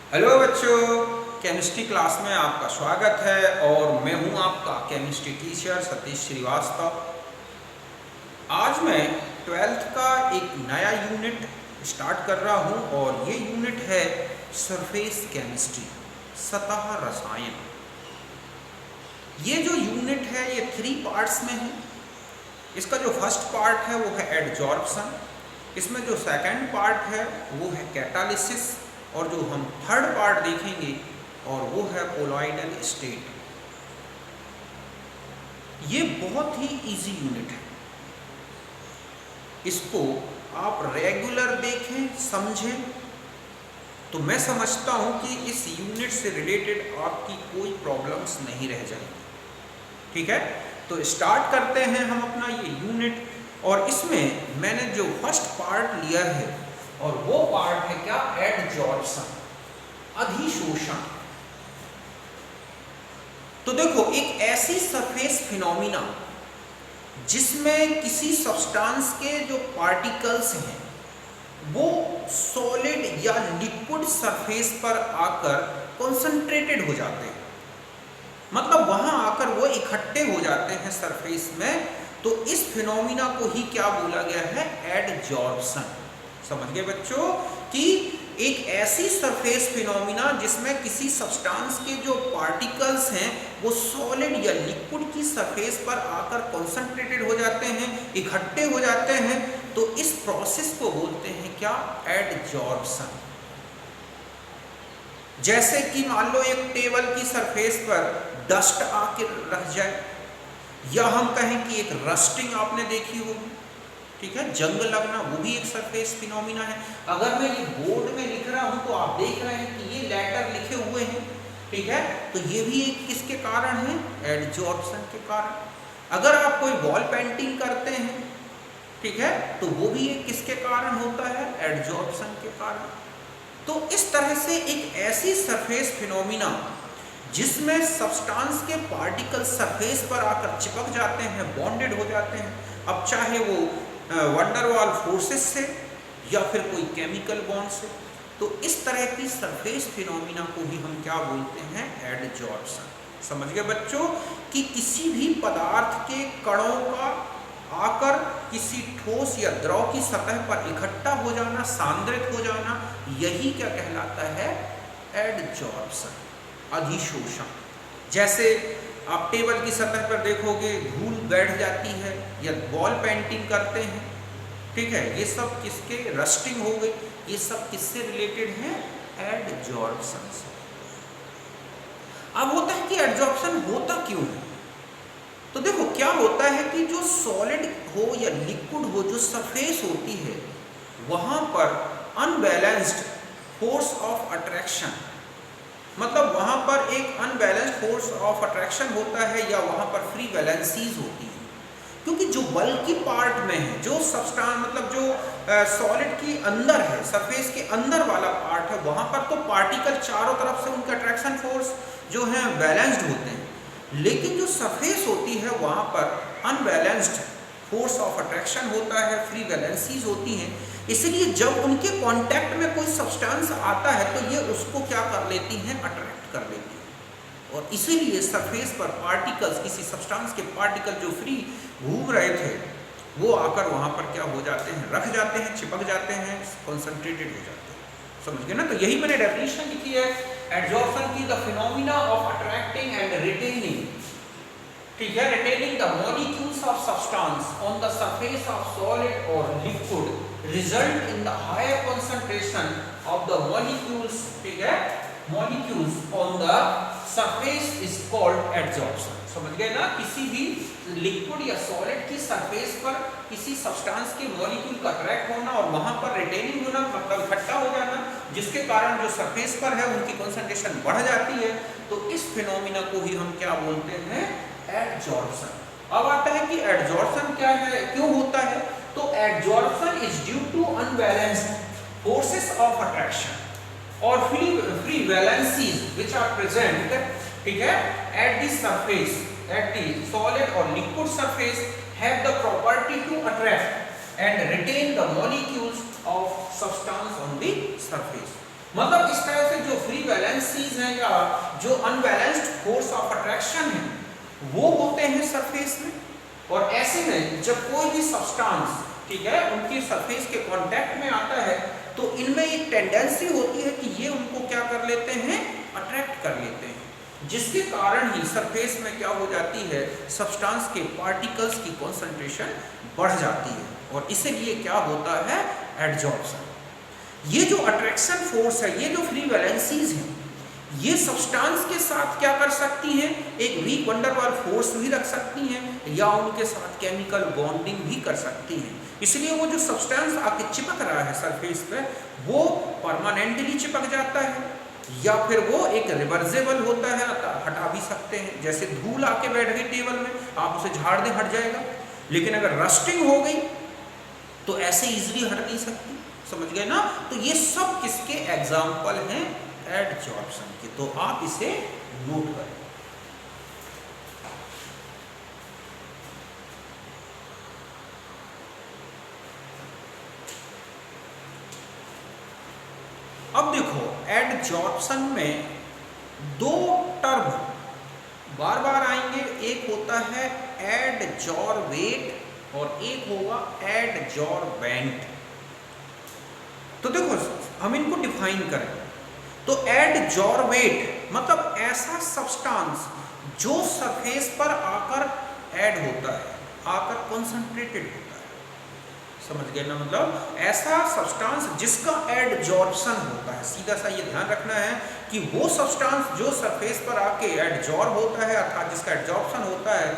Hello बच्चों, chemistry class में आपका स्वागत है और मैं हूं आपका केमिस्ट्री टीचर सतीश श्रीवास्तव। आज मैं 12th का एक नया यूनिट स्टार्ट कर रहा हूं और ये यूनिट है सरफेस केमिस्ट्री, सतह रसायन। ये जो यूनिट है ये 3 पार्ट्स में है। इसका जो फर्स्ट पार्ट है वो है एडजॉर्प्शन, इसमें जो सेकंड पार्ट है वो है कैटालिसिस और जो हम थर्ड पार्ट देखेंगे और वो है कोलॉइडल स्टेट। ये बहुत ही इजी यूनिट है, इसको आप रेगुलर देखें समझें तो मैं समझता हूं कि इस यूनिट से रिलेटेड आपकी कोई प्रॉब्लम्स नहीं रह जाएगी। ठीक है, तो स्टार्ट करते हैं हम अपना ये यूनिट। और इसमें मैंने जो फर्स्ट पार्ट लिया है और वो पार्ट है क्या, एडजॉर्प्शन, अधिशोषण। तो देखो, एक ऐसी सरफेस फिनोमिना जिसमें किसी सब्सटेंस के जो पार्टिकल्स हैं वो सॉलिड या लिक्विड सरफेस पर आकर कॉन्सेंट्रेटेड हो जाते हैं, मतलब वहां आकर वो इकट्ठे हो जाते हैं सरफेस में। तो इस फिनोमिना को ही क्या बोला गया है, एडजॉर्प्शन। समझ गए बच्चों कि एक ऐसी सरफेस फिनोमिना जिसमें किसी सब्सटेंस के जो पार्टिकल्स हैं वो सॉलिड या लिक्विड की सरफेस पर आकर कॉन्सेंट्रेटेड हो जाते हैं, इकट्ठे हो जाते हैं। तो इस प्रोसेस को बोलते हैं क्या, एडजॉर्प्शन। जैसे कि मान लो एक टेबल की सरफेस पर डस्ट आके रख जाए, या हम कहें कि एक रस्टिंग आपने देखी होगी, ठीक है, जंग लगना, वो भी एक सरफेस फिनोमिना है। अगर मैं ये बोर्ड में लिख रहा हूं तो आप देख रहे हैं कि ये लेटर लिखे हुए हैं, ठीक है, तो ये भी एक किसके कारण है, एडजॉर्प्शन के कारण। अगर आप कोई वॉल पेंटिंग करते हैं, ठीक है, तो वो भी एक किसके कारण होता है, एडजॉर्प्शन के कारण। तो इस तरह से एक ऐसी सरफेस फिनोमिना जिसमें सब्सटेंस के पार्टिकल सरफेस पर आकर चिपक जाते हैं, बॉन्डेड हो जाते हैं, अब चाहे वो वंडरवाल फोर्सेस से या फिर कोई केमिकल बॉन्ड से। तो इस तरह की सरफेस फिनोमिना को भी हम क्या बोलते हैं, एडजॉर्प्शन। समझ गए बच्चों कि किसी भी पदार्थ के कणों का आकर किसी ठोस या द्रव की सतह पर इकट्ठा हो जाना, सांद्रित हो जाना, यही क्या कहलाता है, एडजॉर्प्शन, अधिशोषण। जैसे आप टेबल की सतह पर देखोगे धूल बैठ जाती है, या वॉल पेंटिंग करते हैं, ठीक है, ये सब किसके, रस्टिंग हो गई, ये सब किससे रिलेटेड है, एडजॉर्प्शन से। अब होता है कि एडजॉर्प्शन होता क्यों है। तो देखो क्या होता है कि जो सॉलिड हो या लिक्विड हो, जो सरफेस होती है वहां पर अनबैलेंस्ड फोर्स ऑफ अट्रैक्शन, मतलब वहां पर एक अनबैलेंस्ड फोर्स ऑफ अट्रैक्शन होता है, या वहां पर फ्री वैलेंसीज होती है। क्योंकि जो बल्कि पार्ट में है, जो सब्सटेंस मतलब जो सॉलिड के अंदर है, सरफेस के अंदर वाला पार्ट है, वहां पर तो पार्टिकल चारों तरफ से उनके अट्रैक्शन फोर्स जो है बैलेंस्ड होते हैं, लेकिन जो सरफेस होती है वहां पर अनबैलेंस्ड फोर्स ऑफ अट्रैक्शन होता है, फ्री वैलेंसीज होती हैं। इसलिए जब उनके कांटेक्ट में कोई सब्सटेंस आता है तो ये उसको क्या कर लेती हैं, अट्रैक्ट कर लेती हैं। और इसीलिए सरफेस पर पार्टिकल्स, किसी सब्सटेंस के पार्टिकल जो फ्री घूम रहे थे वो आकर वहां पर क्या हो जाते हैं, रख जाते हैं, चिपक जाते हैं, कॉन्सेंट्रेटेड हो जाते हैं। समझ गए ना। तो यही मैंने डेफिनेशन लिखी है एडजॉर्प्शन की, the phenomena of attracting and retaining, ठीक है, retaining the molecules of substance on the surface of solid और liquid result in the higher concentration of the molecules, ठीक है, molecules on the surface is called adsorption. समझ गए ना। किसी भी लिक्विड या सॉलिड की सरफेस पर किसी सब्सटेंस के मॉलिक्यूल का अट्रैक्ट होना और वहां पर रिटेनिंग होना, मतलब इकट्ठा हो जाना, जिसके कारण जो सरफेस पर है उनकी कंसंट्रेशन बढ़ जाती है। तो इस फिनोमिना को ही हम क्या बोलते हैं, एडजॉर्प्शन। अब आता है कि एडजॉर्प्शन क्या है, क्यों होता है। तो adsorption is due to unbalanced forces of attraction और free valencies which are present, ठीक है, at the surface, at the solid और liquid surface have the property to attract and retain the molecules of substance on the surface। मतलब इस तरह से जो free valencies हैं या जो अनबैलेंस्ड फोर्स ऑफ अट्रैक्शन है वो होते हैं सरफेस में। और ऐसे में जब कोई भी सब्सटेंस, ठीक है, उनकी सरफेस के कांटेक्ट में आता है तो इनमें एक टेंडेंसी होती है कि ये उनको क्या कर लेते हैं, अट्रैक्ट कर लेते हैं, जिसके कारण ही सरफेस में क्या हो जाती है, सब्सटेंस के पार्टिकल्स की कंसंट्रेशन बढ़ जाती है और इसीलिए क्या होता है, एडजॉर्प्शन। ये जो अट्रैक्शन फोर्स है, ये जो फ्री वैलेंसीज हैं, ये सब्सटेंस के साथ क्या कर सकती हैं, एक वीक वंडर वाल फोर्स भी रख सकती हैं या उनके साथ केमिकल बॉन्डिंग भी कर सकती हैं। इसलिए वो जो सब्सटेंस आके चिपक रहा है सरफेस पे वो परमानेंटली चिपक जाता है या फिर वो एक रिवर्सेबल होता है, हटा भी सकते हैं। जैसे धूल आके बैठ गई टेबल में, आप उसे झाड़ दें हट जाएगा, लेकिन अगर रस्टिंग हो गई तो ऐसे इजीली हट नहीं सकती। समझ गए ना? तो ये सब किसके एग्जाम्पल हैं, एडजॉर्प्शन के। तो आप इसे नोट करें। अब देखो एडजॉर्प्शन में दो टर्म बार बार आएंगे, एक होता है एडजॉर्बेट और एक होगा एडजॉर्बेंट। तो देखो हम इनको डिफाइन करें तो एडजॉर्बेट मतलब ऐसा सब्सटेंस जो सरफेस पर आकर ऐड होता है, आकर कंसंट्रेटेड होता है। समझ गए ना? मतलब ऐसा सब्सटेंस जिसका एडजॉर्प्शन होता है। सीधा सा ये ध्यान रखना है कि वो सब्सटेंस जो सरफेस पर आके एडजॉर्ब होता है अर्थात जिसका एडजॉर्प्शन होता है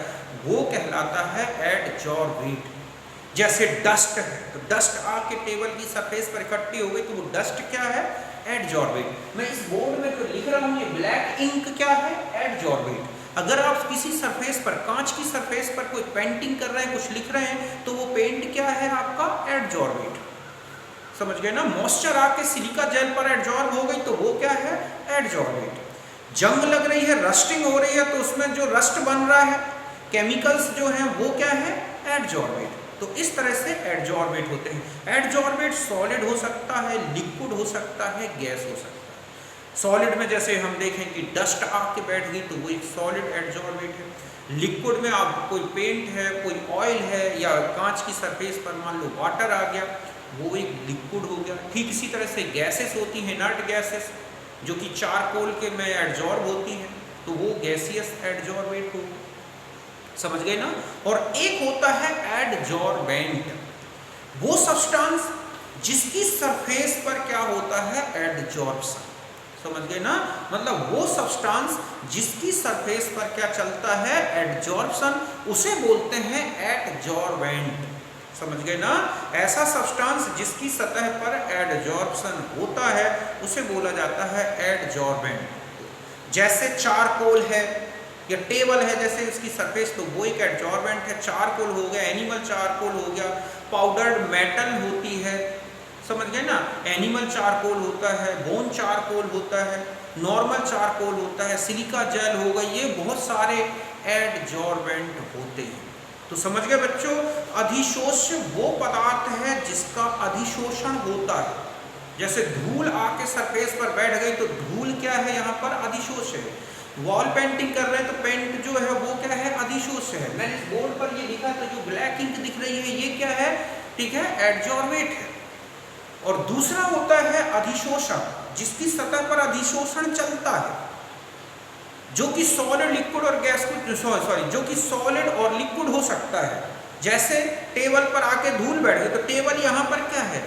वो कहलाता है एडजॉर्बेट। जैसे डस्ट है, तो डस्ट आके टेबल की सरफेस पर इकट्ठी हो गई तो वो डस्ट क्या है, एडजॉर्बेट। मैं इस बोर्ड में जो लिख रहा हूँ ये ब्लैक इंक क्या है, एडजॉर्बेट। अगर आप किसी सरफेस पर, कांच की सरफेस पर कोई पेंटिंग कर रहे हैं, कुछ लिख रहे हैं, तो वो पेंट क्या है आपका, एडजॉर्बेट। समझ गए ना? मॉइस्चर आके सिलिका जेल पर एडजॉर्ब हो गई तो वो क्या है, एडजॉर्बेट। जंग लग रही है, रस्टिंग हो रही है तो उसमें जो रस्ट बन रहा है, केमिकल्स जो हैं वो क्या है, एडजॉर्बेट। तो इस तरह से एडजॉर्बेट होते हैं। एडजॉर्बेट सॉलिड हो सकता है, लिक्विड हो सकता है, गैस हो सकता है। सॉलिड में जैसे हम देखें कि डस्ट आके बैठ गई तो वो एक सॉलिड एडजॉर्बेट है। लिक्विड में आप कोई पेंट है, कोई ऑयल है या कांच की सरफेस पर मान लो वाटर आ गया, वो एक लिक्विड हो गया। ठीक इसी तरह से गैसेस होती हैं, इनर्ट गैसेस जो कि चारकोल के में एडजॉर्ब होती हैं, तो वो गैसियस एडजॉर्बेट हो। समझ गए ना? और एक होता है एडजॉर्बेंट, वो सब्सटेंस जिसकी सरफेस पर क्या होता है, एडजॉर्प्शन। समझ गए ना? मतलब वो सब्सटेंस जिसकी सरफेस पर क्या चलता है, एडजॉर्प्शन, उसे बोलते हैं एडजॉर्बेंट। समझ गए ना? ऐसा सब्सटेंस जिसकी सतह पर एडजॉर्प्शन होता है उसे बोला जाता है एडजॉर्बेंट। जैसे चारकोल है या टेबल है, जैसे इसकी सरफेस, तो वो एक एडजॉर्बेंट है। चारकोल हो गया, एनिमल चारकोल हो गया, पाउडर्ड मेटल होती है, समझ गए ना? एनिमल चारकोल होता है, बोन चारकोल होता है, नॉर्मल चारकोल होता है, सिलिका जेल हो गई, ये बहुत सारे एडजॉर्बेंट होते हैं। तो समझ गए बच्चों? अधिशोष्य वो पदार्थ है जिसका अधिशोषण होता है। जैसे धूल आके सरफेस पर बैठ गई तो धूल क्या है, यहाँ पर अधिशोष्य है। वॉल पेंटिंग कर रहे हैं तो पेंट जो है वो क्या है, अधिशोष्य है। मैंने इस बोर्ड पर ये लिखा तो जो ब्लैक इंक दिख रही है ये क्या है, ठीक है, एडजॉर्बेट है। और दूसरा होता है अधिशोषण, जिसकी सतह पर अधिशोषण चलता है, जो कि सॉलिड, लिक्विड और गैस को जो कि सॉलिड और लिक्विड हो सकता है। जैसे टेबल पर आके धूल बैठ गई तो टेबल यहाँ पर क्या है,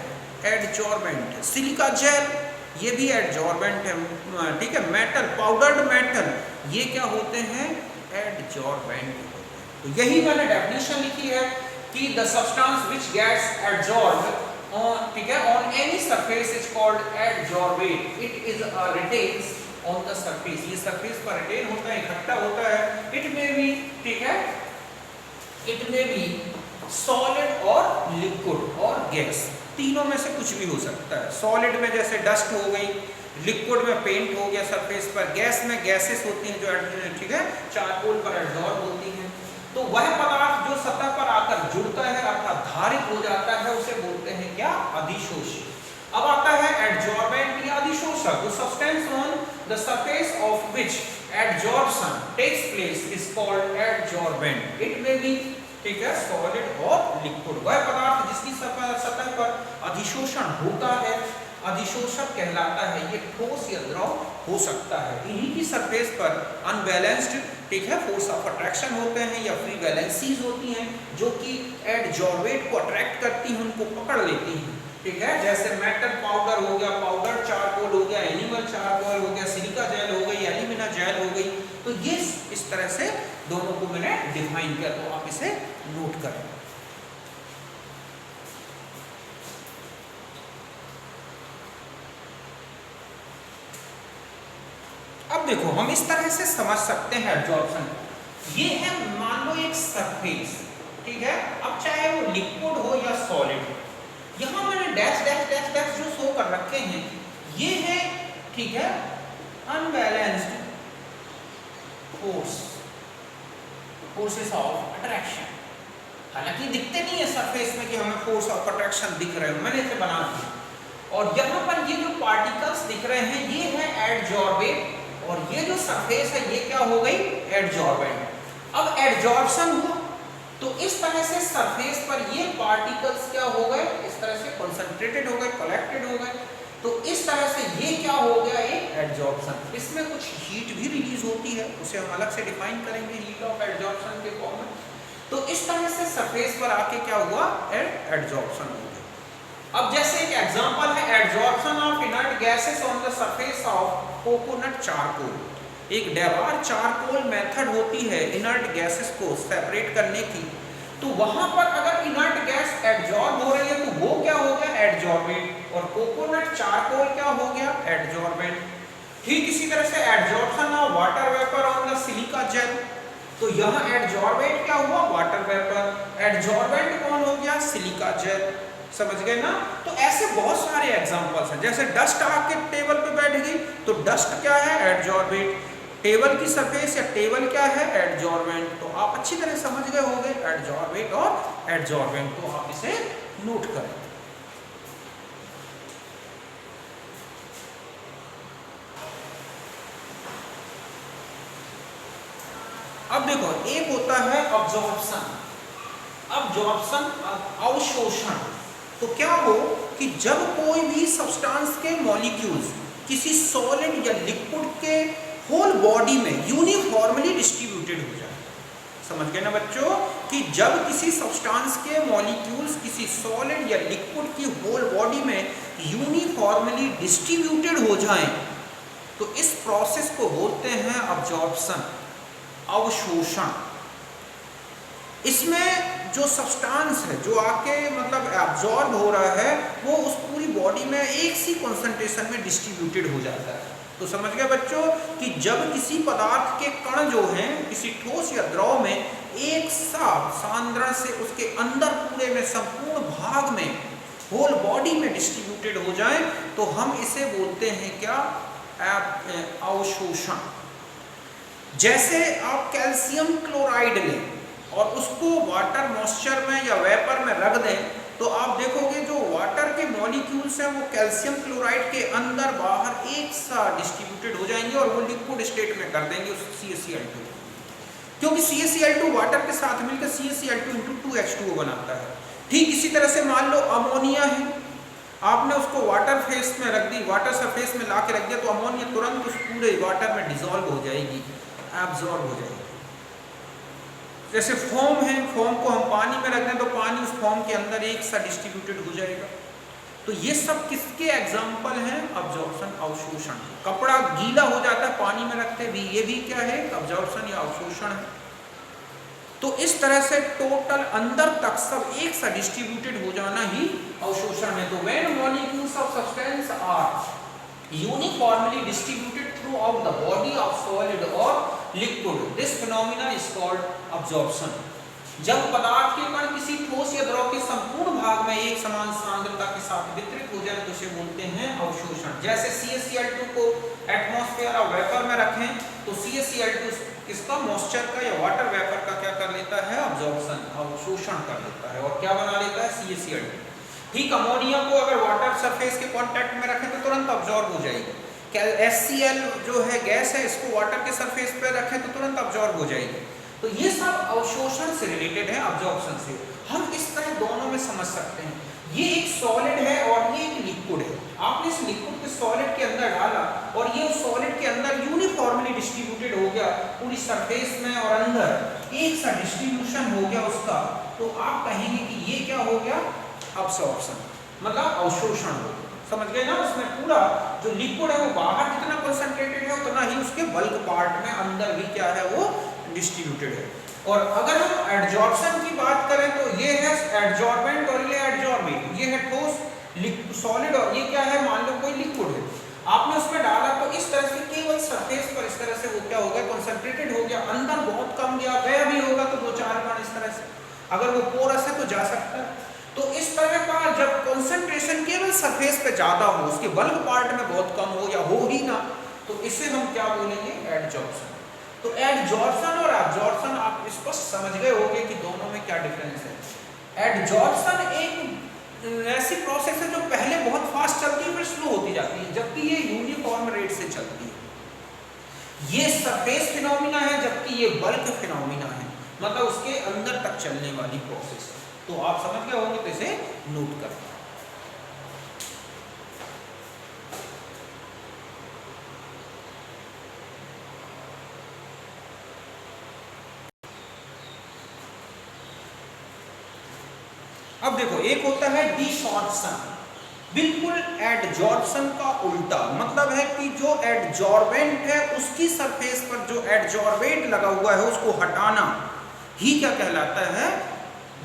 एडजॉर्बेंट है। सिलिका जेल ये भी एडजॉर्बेंट है, ठीक है। मेटल, पाउडर्ड मेटल, ये क्या होते हैं, एडजॉर्बेंट होते हैं। तो यही मैंने डेफिनेशन लिखी है कि द सब्सटेंस व्हिच गेट्स एडजॉर्ब्ड, ठीक है, on any surface is called adsorbate. It is retains on the surface, ये सरफेस पर रिटेन होता है, इकट्ठा होता है। इट में भी, ठीक है, इट में भी सॉलिड और लिक्विड और गैस, तीनों में से कुछ भी हो सकता है। सॉलिड में जैसे डस्ट हो गई, लिक्विड में पेंट हो गया सरफेस पर, गैस में गैसेस होती हैं जो, ठीक है, चारकोल पर एडजॉर्ब होती हैं। तो वह पदार्थ जो सतह पर आकर जुड़ता है अर्थात धारित हो जाता है उसे बोलते हैं क्या, अधिशोषी। अब आता है एडजॉर्बेंट या अधिशोषी। अधिशोषक, the substance on the surface of which adsorption takes place is called adsorbent. It may be, ठीक है, सॉलिड और लिक्विड। वह पदार्थ जिसकी सतह पर अधिशोषण होता है अधिशोषक कहलाता है। ये ठोस या द्रव हो सकता है। इन्हीं की सरफेस पर अनबैलेंस्ड, ठीक है, फोर्स ऑफ अट्रैक्शन होते हैं या फ्री वैलेंसीज होती हैं जो कि एडजॉर्बेट को अट्रैक्ट करती हैं, उनको पकड़ लेती हैं, ठीक है। जैसे मेटल पाउडर हो गया, पाउडर चारकोल हो गया, एनिमल चारकोल हो गया, सिलिका जेल हो गई, एल्यूमिना जेल हो गई। तो ये इस तरह से दोनों को मैंने डिफाइन किया, तो आप इसे नोट करें। अब देखो हम इस तरह से समझ सकते हैं एब्जॉर्प्शन। ये है मान लो एक सरफेस, ठीक है, अब चाहे वो लिक्विड हो या सॉलिड, यहां मैंने डैश डैश डैश डैश जो शो कर रखे हैं ये है, ठीक है, अनबैलेंस्ड फोर्सेस ऑफ अट्रैक्शन। हालांकि दिखते नहीं है सरफेस में कि हमें फोर्स ऑफ अट्रैक्शन दिख रहे हो, मैंने इसे बना दिया। और यहाँ पर ये जो पार्टिकल्स दिख रहे हैं ये है एडजॉर्बेट, और ये जो सरफेस है ये क्या हो गई, एडजॉर्बेंट। अब एडजॉर्प्शन हुआ तो इस तरह से सरफेस पर ये पार्टिकल्स क्या हो गए, इस तरह से कंसंट्रेटेड हो गए, कलेक्टेड हो गए। तो इस तरह से ये क्या हो गया, एक एडजॉर्प्शन। इसमें कुछ हीट भी रिलीज होती है, उसे हम अलग से डिफाइन करेंगे हीट ऑफ एडजॉर्प्शन के फॉर्म में। तो इस तरह से सरफेस पर आके क्या हुआ, एडजॉर्प्शन हो गया। अब जैसे एक एग्जांपल है adsorption of inert gases on the surface of coconut charcoal. एक डेवार चारकोल मेथड होती है इनर्ट गैसेस को सेपरेट करने की। तो वहां पर अगर इनर्ट गैस एडजॉर्ब हो रही है तो वो क्या हो गया, एडजॉर्बेंट, और कोकोनट चारकोल क्या हो गया, एडजॉर्बेंट। ठीक इसी तरह से adsorption of water vapour on the silica gel, तो यहाँ एडजॉर्बेंट क्या हुआ, वाटर वेपर, एडजॉर्बेंट कौन हो गया, सिलिका जेल। समझ गए ना। तो ऐसे बहुत सारे एग्जांपल्स हैं। जैसे डस्ट आके टेबल पे बैठ गई तो डस्ट क्या है, एडजॉर्बेंट। टेबल की सरफेस या टेबल क्या है, एडजॉर्बेंट। तो आप अच्छी तरह समझ गए होंगे एडजॉर्बेंट और एडजॉर्बेंट, तो आप इसे नोट करें। अब देखो एक होता है अब्जॉर्प्शन, अवशोषण। तो क्या हो कि जब कोई भी सब्सटेंस के मॉलिक्यूल्स किसी सॉलिड या लिक्विड के होल बॉडी में यूनिफॉर्मली डिस्ट्रीब्यूटेड हो जाए। समझ गए ना बच्चों कि जब किसी सब्सटेंस के मॉलिक्यूल्स किसी सॉलिड या लिक्विड की होल बॉडी में यूनिफॉर्मली डिस्ट्रीब्यूटेड हो जाएं तो इस प्रोसेस को बोलते हैं अब्जॉर्प्शन, अवशोषण। इसमें जो सब्सटेंस है जो आके मतलब एब्जॉर्ब हो रहा है वो उस पूरी बॉडी में एक सी कंसंट्रेशन में डिस्ट्रीब्यूटेड हो जाता है। तो समझ गए बच्चों कि जब किसी पदार्थ के कण जो हैं किसी ठोस या द्रव में एक साथ सांद्रण से उसके अंदर पूरे में संपूर्ण भाग में होल बॉडी में डिस्ट्रीब्यूटेड हो जाए तो हम इसे बोलते हैं क्या, अवशोषण। जैसे आप कैल्शियम क्लोराइड लें और उसको वाटर मॉइस्चर में या वेपर में रख दें तो आप देखोगे जो वाटर के मॉलिक्यूल्स हैं वो कैल्शियम क्लोराइड के अंदर बाहर एक साथ डिस्ट्रीब्यूटेड हो जाएंगे और वो लिक्विड स्टेट में कर देंगे उस CaCl2, क्योंकि CaCl2 वाटर के साथ मिलकर CaCl2 बनाता है। ठीक इसी तरह से मान लो अमोनिया है, आपने उसको वाटर फेस में रख दी, वाटर सरफेस में ला के रख दिया तो अमोनिया तुरंत उस पूरे वाटर में डिसॉल्व हो जाएगी, एब्जॉर्ब हो जाएगी। जैसे फोम है, फोम को हम पानी में रख दें तो पानी उस फोम के अंदर एक साथ डिस्ट्रीब्यूटेड हो जाएगा। तो ये सब किसके एग्जाम्पल हैं, अब्जॉर्प्शन, अवशोषण। कपड़ा गीला हो जाता है पानी में रखते भी, ये भी क्या है, अब्जॉर्प्शन या अवशोषण है। तो इस तरह से टोटल अंदर तक सब एक साथ डिस्ट्रीब्यूटेड हो जाना ही अवशोषण है। तो when molecules of substance are uniformly distributed throughout the body of solid or liquid, this phenomenon is called absorption। जब पदार्थ के कण किसी ठोस या द्रव के संपूर्ण भाग में एक समान सांद्रता के साथ वितरित हो जाए तो उसे बोलते हैं अवशोषण। जैसे CaCl2 को एटमॉस्फेयर और वेपर में रखें तो CaCl2 किसका, मॉइस्चर का या वाटर वेपर का क्या कर लेता है, अब्जॉर्प्शन, अवशोषण कर लेता है और क्या बना लेता है, CaCl2। ठीक अमोनिया को अगर वाटर सरफेस के कांटेक्ट में रखें तो तुरंत अब्जॉर्ब हो जाएगी। HCl जो है गैस है, इसको वाटर के सरफेस पे रखें तो तुरंत अब्जॉर्ब हो जाएगी। तो ये सब अवशोषण से रिलेटेड है, अब्जॉर्प्शन से। हम इस तरह दोनों में समझ सकते हैं, ये एक सॉलिड है और ये एक लिक्विड है। आपने इस लिक्विड को सॉलिड के अंदर डाला और ये उस सॉलिड के अंदर यूनिफॉर्मली डिस्ट्रीब्यूटेड हो गया पूरी सरफेस में और अंदर एक सा डिस्ट्रीब्यूशन हो गया उसका, तो आप कहेंगे कि ये क्या हो गया, अब्सॉर्प्शन, मतलब अवशोषण हो गया। समझ गए ना? उसमें पूरा जो लिक्विड है वो बाहर जितना कंसंट्रेटेड है उतना ही उसके बल्क पार्ट में अंदर भी क्या है, वो डिस्ट्रीब्यूटेड है। और अगर हम एडजॉर्प्शन की बात करें तो ये है एडजॉर्बेंट और ये एडजॉर्बेट, ये है ठोस सॉलिड और ये क्या है, मान लो कोई लिक्विड है, आपने उसमें डाला तो इस तरह से केवल सरफेस पर इस तरह से वो क्या हो गया, कंसंट्रेटेड हो गया, अंदर बहुत कम गया, गया भी होगा तो 2-4 कण इस तरह से, अगर वो पोरस है तो जा सकता है। तो इस तरह का जब कंसंट्रेशन केवल सरफेस पे ज्यादा हो, उसके बल्क पार्ट में बहुत कम हो या हो ही ना, तो इसे हम क्या बोलेंगे, एडजॉर्प्शन। तो एडजॉर्प्शन और एब्जॉर्प्शन आप स्पष्ट समझ गए होंगे कि दोनों में क्या डिफरेंस है। एडजॉर्प्शन एक ऐसी प्रोसेस है जो पहले बहुत फास्ट चलती है फिर स्लो होती जाती है, जबकि ये यूनिफॉर्म रेट से चलती है। ये सरफेस फिनोमिना है जबकि ये बल्क फिनोमिना है, मतलब उसके अंदर तक चलने वाली प्रोसेस है। तो आप समझ गए होंगे, तो इसे नोट कर। अब देखो, एक होता है डिसॉर्प्शन, बिल्कुल एडजॉर्प्शन का उल्टा, मतलब है कि जो एडजॉर्बेंट है उसकी सरफेस पर जो एडजॉर्बेंट लगा हुआ है उसको हटाना ही क्या कहलाता है,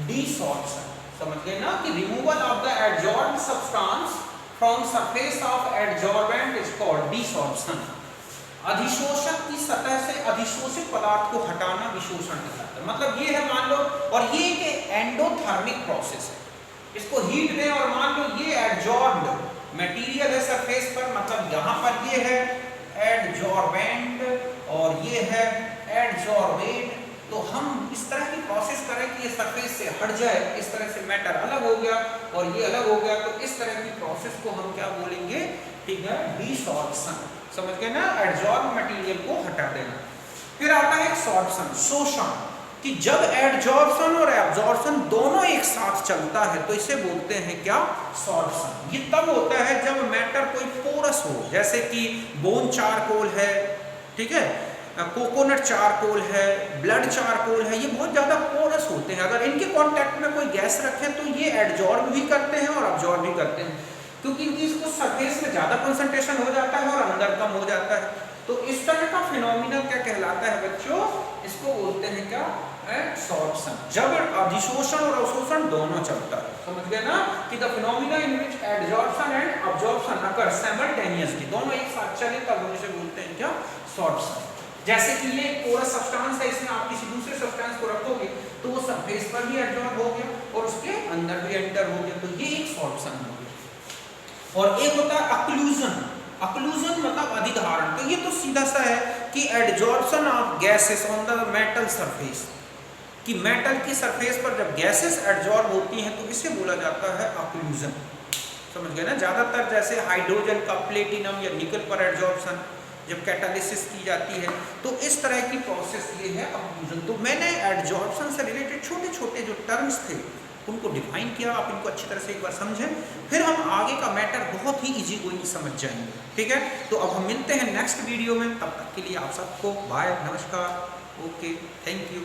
डिसॉर्प्शन। समझ गए ना कि removal of the adsorbed substance from surface of adsorbent is called desorption. अधिशोषक की सतह से अधिशोषित पदार्थ को हटाना विशोषण कहलाता है। मतलब ये है, मान लो, और ये एक एंडोथर्मिक प्रोसेस है, इसको हीट दें और मान लो ये एडजॉर्ब्ड मटेरियल है सरफेस पर, मतलब यहाँ पर ये है एडजॉर्बेंट और ये है एडजॉर्बेट, तो हम इस तरह की प्रोसेस करें कि ये सरफेस से हट जाए, इस तरह से मैटर अलग हो गया और ये अलग हो गया, तो इस तरह की प्रोसेस को हम क्या बोलेंगे, ठीक है, डिसॉर्प्शन। समझ गए ना, एडजॉर्ब मटेरियल को हटा देना। फिर आता है सॉर्प्शन, शोषण, कि जब एडजॉर्प्शन और एब्जॉर्प्शन दोनों एक साथ चलता है तो इसे बोलते हैं क्या, सॉर्प्शन। ये तब होता है जब मैटर कोई पोरस हो, जैसे कि बोन चारकोल है, ठीक है, कोकोनट चारकोल है, ब्लड चारकोल है, ये बहुत ज़्यादा पोरस होते हैं। अगर इनके कांटेक्ट में कोई गैस रखें तो ये एडजॉर्ब भी करते हैं और अब्जॉर्ब भी करते हैं, क्योंकि इनकी इसको सरफेस में ज़्यादा कंसंट्रेशन हो जाता है और अंदर कम हो जाता है। तो इस तरह का फिनोमिना क्या कहलाता है बच्चों, इसको बोलते हैं क्या, एडसॉर्प्शन, जब अधिशोषण और अवशोषण दोनों चलता है। समझ गए ना कि the phenomena in which adsorption and absorption occur simultaneously, दोनों एक साथ चले तब हम इसे बोलते हैं क्या, सॉर्प्शन। जैसे कि ये पोरस सब्सटेंस है, इसमें आप किसी दूसरे सब्सटेंस को रखोगे तो वो सरफेस पर भी एडजॉर्ब हो गया और उसके अंदर भी एंटर हो गया, तो ये एक सॉर्प्शन हो गया। और एक होता है अक्लूजन, अक्लूजन मतलब अधिधारण। तो ये तो सीधा सा है कि adsorption of gases on the metal surface, कि मेटल की सरफेस पर जब गैसेस एडजॉर्ब होती हैं तो इसे बोला जाता है अक्लूजन। समझ गए ना, ज़्यादातर जैसे हाइड्रोजन का प्लेटिनम या निकल पर एडजॉर्प्शन जब कैटालिसिस की जाती है तो इस तरह की प्रोसेस ये है अक्लूजन। तो मैंने एडजॉर्प्शन से रिलेटेड छोटे छोटे जो टर्म्स थे उनको डिफाइन किया, आप इनको अच्छी तरह से एक बार समझें, फिर हम आगे का मैटर बहुत ही इजी गोइंग समझ जाएंगे, ठीक है। तो अब हम मिलते हैं नेक्स्ट वीडियो में, तब तक के लिए आप सबको बाय, नमस्कार, ओके, थैंक यू।